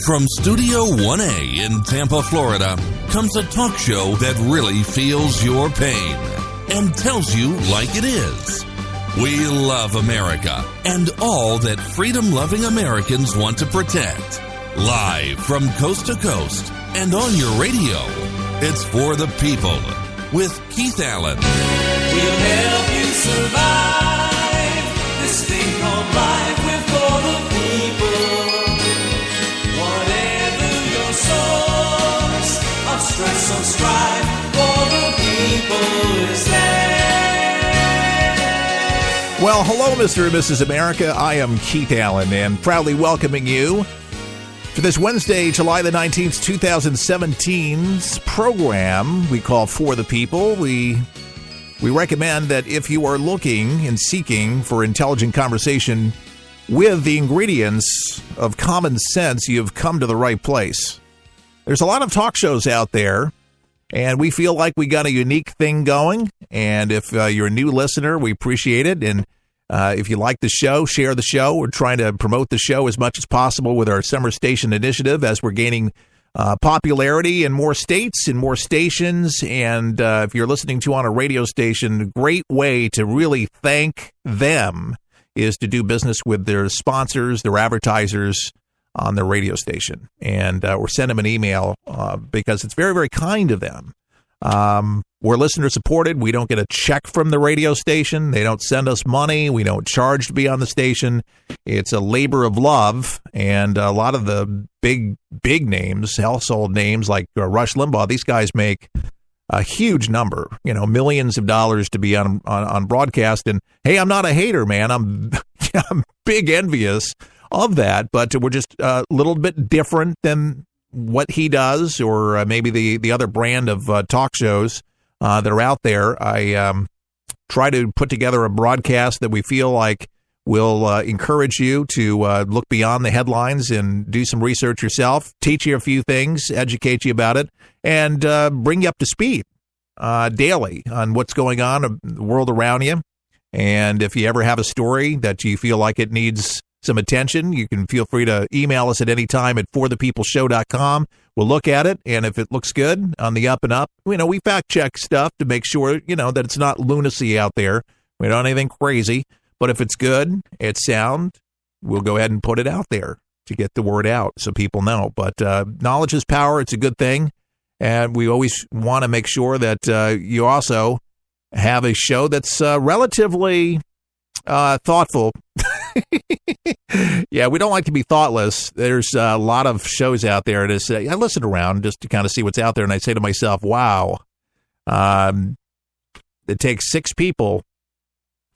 From Studio 1A in Tampa, Florida, comes a talk show that really feels your pain and tells you like it is. We love America and all that freedom-loving Americans want to protect. Live from coast to coast and on your radio, it's For the People with Keith Allen. We'll help you survive this thing called life. We're for the people. Whatever your source of stress or strife, for the people is there. Well, hello, Mr. and Mrs. America. I am Keith Allen and proudly welcoming you to this Wednesday, July the 19th, 2017's program we call For the People. We recommend that if you are looking and seeking for intelligent conversation with the ingredients of common sense, you've come to the right place. There's a lot of talk shows out there, and we feel like we got a unique thing going. And if you're a new listener, we appreciate it. And if you like the show, share the show. We're trying to promote the show as much as possible with our Summer Station Initiative as we're gaining popularity in more states and more stations. And if you're listening to on a radio station, a great way to really thank them is to do business with their sponsors, their advertisers on their radio station. And or send them an email because it's very, very kind of them. We're listener supported. We don't get a check from the radio station. They don't send us money. We don't charge to be on the station. It's a labor of love. And a lot of the big names, household names like Rush Limbaugh, these guys make a huge number, millions of dollars to be on broadcast. And hey, I'm not a hater, man. I'm big envious of that, but we're just a little bit different than what he does, or maybe the other brand of talk shows that are out there. I try to put together a broadcast that we feel like will encourage you to look beyond the headlines and do some research yourself, teach you a few things, educate you about it, and bring you up to speed daily on what's going on in the world around you. And if you ever have a story that you feel like it needs some attention, you can feel free to email us at any time at forthepeopleshow.com. We'll look at it, and if it looks good on the up and up, we fact check stuff to make sure, that it's not lunacy out there. We don't have anything crazy, but if it's good, it's sound, we'll go ahead and put it out there to get the word out so people know. But knowledge is power. It's a good thing, and we always want to make sure that you also have a show that's relatively thoughtful. Yeah, we don't like to be thoughtless. There's a lot of shows out there. I listen around just to kind of see what's out there, and I say to myself, wow, it takes 6 people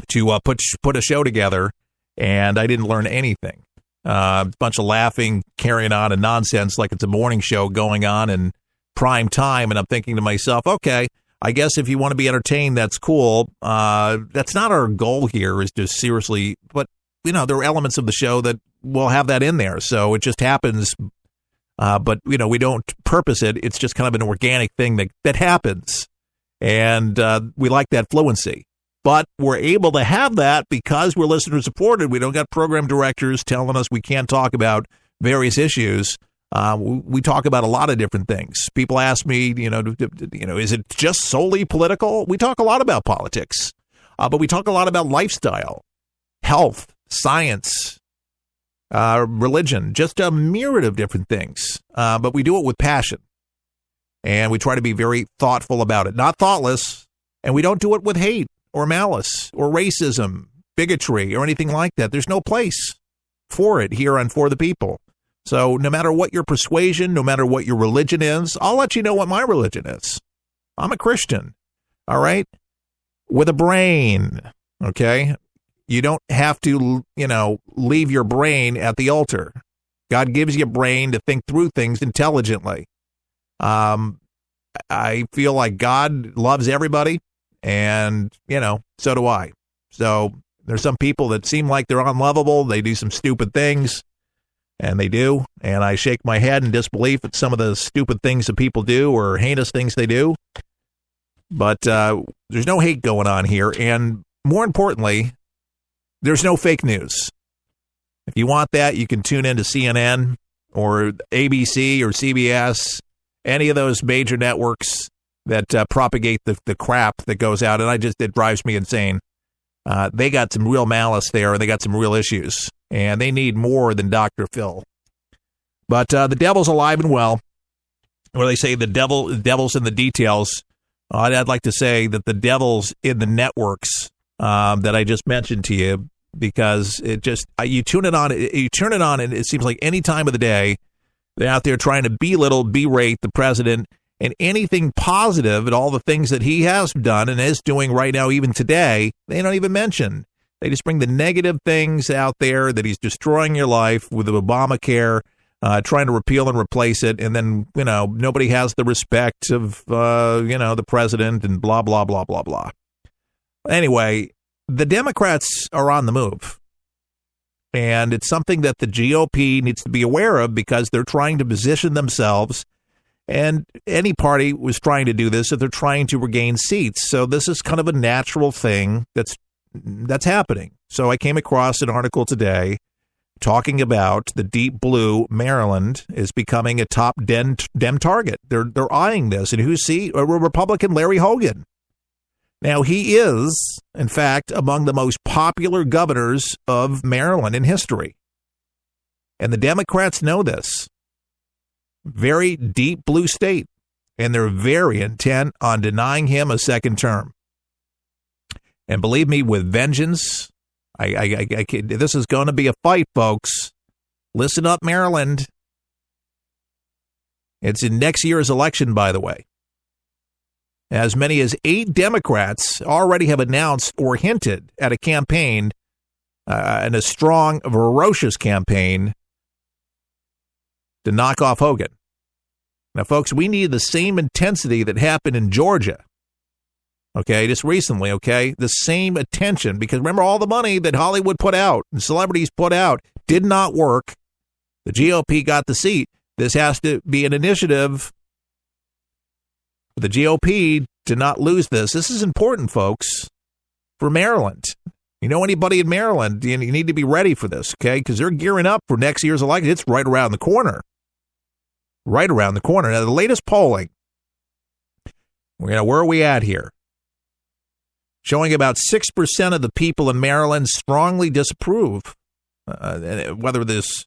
to put a show together, and I didn't learn anything. A bunch of laughing, carrying on, and nonsense like it's a morning show going on in prime time, and I'm thinking to myself, okay, I guess if you want to be entertained, that's cool. That's not our goal here, is to seriously, but there are elements of the show that will have that in there. So it just happens. But we don't purpose it. It's just kind of an organic thing that happens. And we like that fluency. But we're able to have that because we're listener supported. We don't got program directors telling us we can't talk about various issues. We talk about a lot of different things. People ask me, is it just solely political? We talk a lot about politics, but we talk a lot about lifestyle, health, science, religion, just a myriad of different things. But we do it with passion, and we try to be very thoughtful about it, not thoughtless, and we don't do it with hate or malice or racism, bigotry, or anything like that. There's no place for it here on For the People. So no matter what your persuasion, no matter what your religion is, I'll let you know what my religion is. I'm a Christian, all right, with a brain, okay? You don't have to, leave your brain at the altar. God gives you a brain to think through things intelligently. I feel like God loves everybody, and, so do I. So there's some people that seem like they're unlovable. They do some stupid things. And they do, and I shake my head in disbelief at some of the stupid things that people do or heinous things they do. But there's no hate going on here, and more importantly, there's no fake news. If you want that, you can tune into CNN or ABC or CBS, any of those major networks that propagate the crap that goes out, and it drives me insane. They got some real malice there, and they got some real issues, and they need more than Dr. Phil. But the devil's alive and well. Where they say the devil's in the details. I'd like to say that the devil's in the networks that I just mentioned to you, because it just you turn it on, and it seems like any time of the day they're out there trying to berate the president, and anything positive and all the things that he has done and is doing right now, even today, they don't even mention. They just bring the negative things out there, that he's destroying your life with Obamacare, trying to repeal and replace it, and then, nobody has the respect of, the president, and blah, blah, blah, blah, blah. Anyway, the Democrats are on the move, and it's something that the GOP needs to be aware of, because they're trying to position themselves, and any party was trying to do this if they're trying to regain seats. So this is kind of a natural thing that's happening. So I came across an article today talking about the deep blue Maryland is becoming a top Dem target. They're eyeing this. And who's Republican Larry Hogan. Now, he is, in fact, among the most popular governors of Maryland in history. And the Democrats know this. Very deep blue state. And they're very intent on denying him a second term. And believe me, with vengeance, this is going to be a fight, folks. Listen up, Maryland. It's in next year's election, by the way. As many as 8 Democrats already have announced or hinted at a campaign, and a strong, ferocious campaign to knock off Hogan. Now, folks, we need the same intensity that happened in Georgia. Okay, just recently, okay? The same attention, because remember, all the money that Hollywood put out and celebrities put out did not work. The GOP got the seat. This has to be an initiative for the GOP to not lose this. This is important, folks, for Maryland. You know anybody in Maryland, you need to be ready for this, okay? Because they're gearing up for next year's election. It's right around the corner. Right around the corner. Now, the latest polling, where are we at here? Showing about 6% of the people in Maryland strongly disapprove, whether this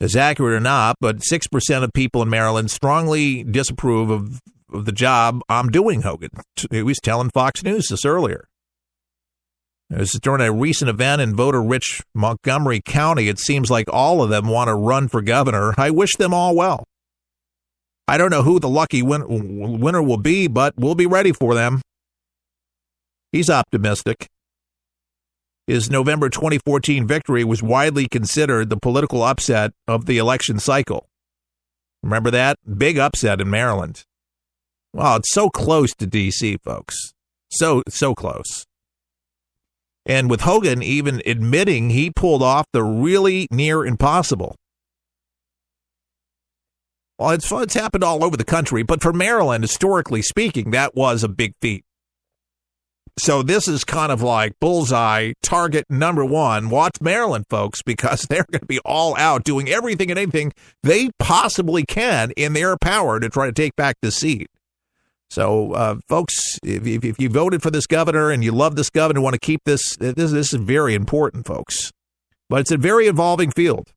is accurate or not, but 6% of people in Maryland strongly disapprove of the job I'm doing, Hogan. He was telling Fox News this earlier. This is during a recent event in voter-rich Montgomery County. It seems like all of them want to run for governor. I wish them all well. I don't know who the lucky winner will be, but we'll be ready for them. He's optimistic. His November 2014 victory was widely considered the political upset of the election cycle. Remember that? Big upset in Maryland. Well, it's so close to D.C., folks. So close. And with Hogan even admitting he pulled off the really near impossible. Well, it's happened all over the country, but for Maryland, historically speaking, that was a big feat. So this is kind of like bullseye, target number one. Watch Maryland, folks, because they're going to be all out doing everything and anything they possibly can in their power to try to take back the seat. So, folks, if you voted for this governor and you love this governor, want to keep this is very important, folks. But it's a very evolving field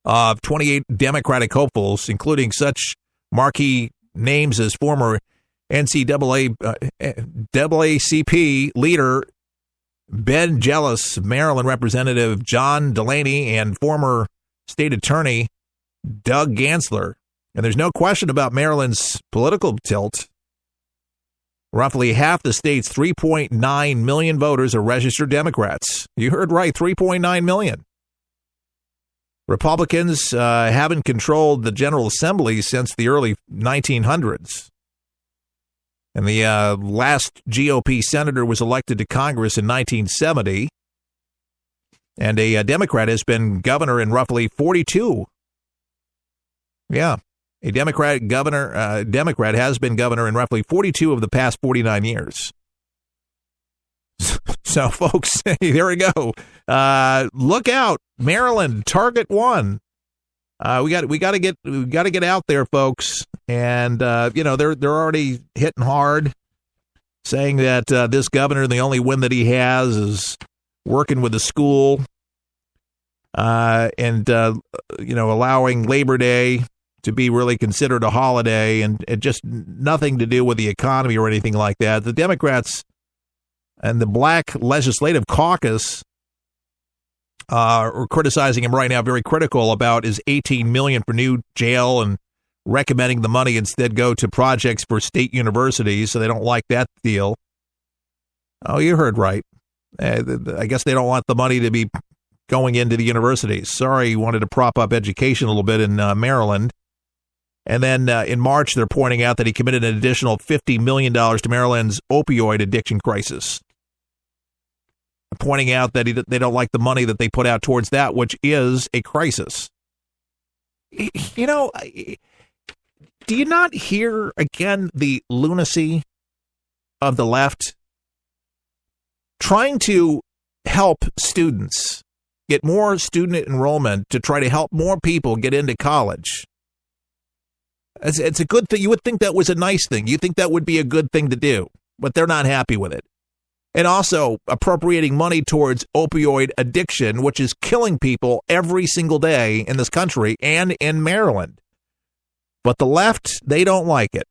of 28 Democratic hopefuls, including such marquee names as former NAACP leader Ben Jealous, Maryland Representative John Delaney, and former state attorney Doug Gansler. And there's no question about Maryland's political tilt. Roughly half the state's 3.9 million voters are registered Democrats. You heard right, 3.9 million. Republicans haven't controlled the General Assembly since the early 1900s. And the last GOP senator was elected to Congress in 1970. And a Democrat has been governor in roughly 42. Yeah, a Democrat has been governor in roughly 42 of the past 49 years. So, folks, there we go. Look out, Maryland, target one. We got to get out there, folks. And they're already hitting hard, saying that this governor, the only win that he has is working with the school, and allowing Labor Day to be really considered a holiday, and just nothing to do with the economy or anything like that. The Democrats and the Black Legislative Caucus are criticizing him right now, very critical about his $18 million for new jail, and recommending the money instead go to projects for state universities. So they don't like that deal. Oh, you heard right. I guess they don't want the money to be going into the universities. Sorry, you wanted to prop up education a little bit in Maryland. And then in March, they're pointing out that he committed an additional $50 million to Maryland's opioid addiction crisis, pointing out that they don't like the money that they put out towards that, which is a crisis. Do you not hear, again, the lunacy of the left trying to help students, get more student enrollment to try to help more people get into college? It's a good thing. You would think that was a nice thing. You think that would be a good thing to do, but they're not happy with it. And also appropriating money towards opioid addiction, which is killing people every single day in this country and in Maryland. But the left, they don't like it.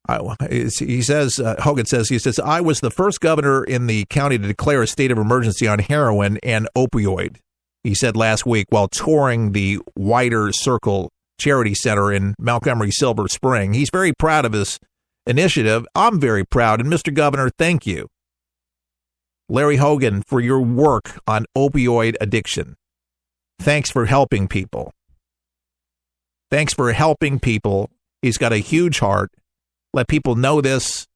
Hogan says, I was the first governor in the county to declare a state of emergency on heroin and opioid, he said last week while touring the Wider Circle Charity Center in Montgomery Silver Spring. He's very proud of his initiative. I'm very proud. And Mr. Governor, thank you, Larry Hogan, for your work on opioid addiction. Thanks for helping people. Thanks for helping people. He's got a huge heart. Let people know this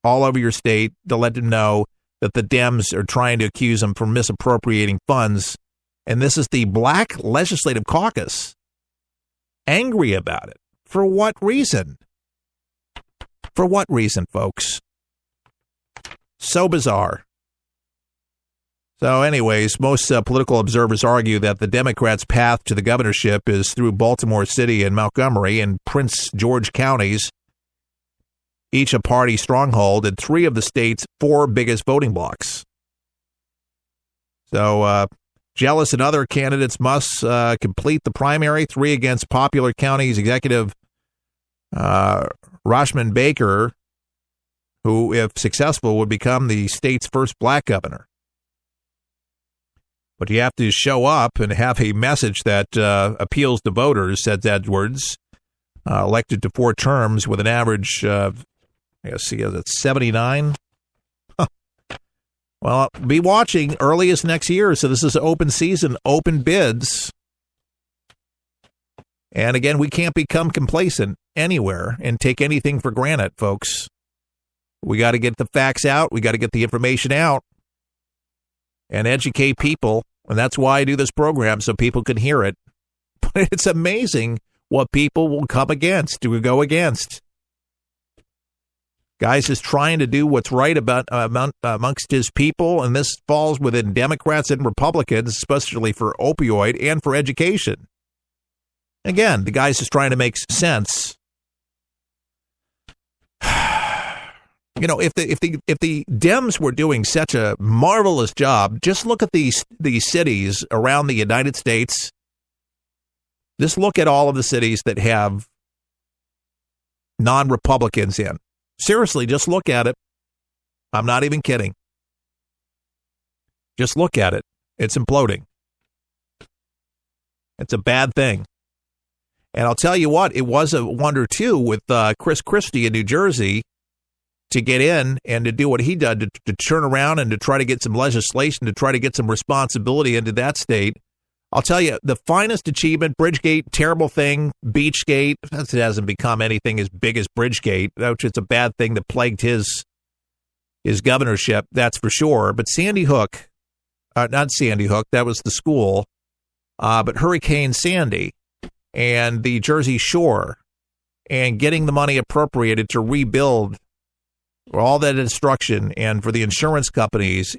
all over your state, to let them know that the Dems are trying to accuse him for misappropriating funds. And this is the Black Legislative Caucus angry about it. For what reason? For what reason, folks? So bizarre. So anyways, most political observers argue that the Democrats' path to the governorship is through Baltimore City and Montgomery and Prince George counties, each a party stronghold in three of the state's four biggest voting blocks. So Jealous and other candidates must complete the primary. 3 against popular counties executive Rashman Baker, who, if successful, would become the state's first black governor. But you have to show up and have a message that appeals to voters, said Edwards, elected to 4 terms with an average of, 79. Huh. Well, be watching earliest next year. So this is open season, open bids. And again, we can't become complacent anywhere and take anything for granted, folks. We got to get the facts out. We got to get the information out and educate people. And that's why I do this program, so people can hear it. But it's amazing what people will come against, to go against. Guys is trying to do what's right amongst his people, and this falls within Democrats and Republicans, especially for opioid and for education. Again, the guy's just trying to make sense. If the Dems were doing such a marvelous job, just look at these cities around the United States. Just look at all of the cities that have non-Republicans in. Seriously, just look at it. I'm not even kidding. Just look at it. It's imploding. It's a bad thing. And I'll tell you what, it was a wonder, too, with Chris Christie in New Jersey to get in and to do what he did, to turn around and to try to get some legislation, to try to get some responsibility into that state. I'll tell you, the finest achievement, Bridgegate, terrible thing, Beachgate, it hasn't become anything as big as Bridgegate, which is a bad thing that plagued his governorship, that's for sure. But Sandy Hook, not Sandy Hook, that was the school, but Hurricane Sandy and the Jersey Shore, and getting the money appropriated to rebuild all that destruction, and for the insurance companies